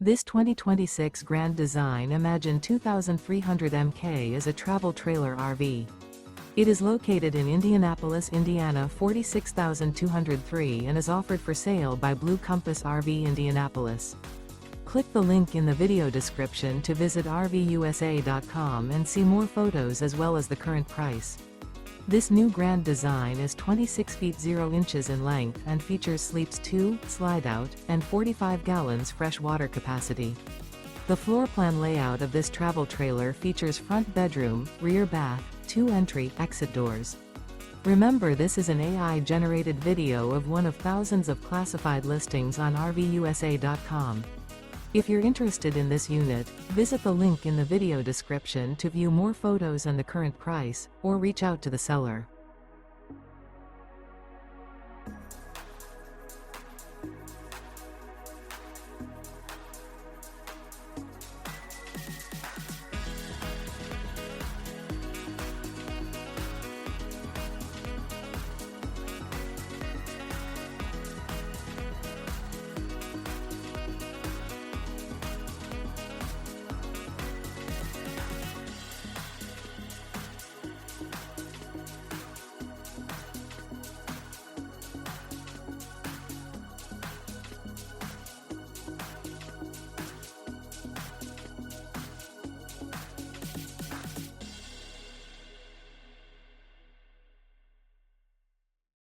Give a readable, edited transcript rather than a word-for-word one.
This 2026 Grand Design Imagine 2300 MK is a travel trailer RV. It is located in Indianapolis, Indiana 46203 and is offered for sale by Blue Compass RV Indianapolis. Click the link in the video description to visit RVUSA.com and see more photos as well as the current price. This new Grand Design is 26 feet 0 inches in length and features sleeps 2, slide-out, and 45 gallons fresh water capacity. The floor plan layout of this travel trailer features front bedroom, rear bath, 2 entry/exit doors. Remember, this is an AI-generated video of one of thousands of classified listings on RVUSA.com. If you're interested in this unit, visit the link in the video description to view more photos and the current price, or reach out to the seller.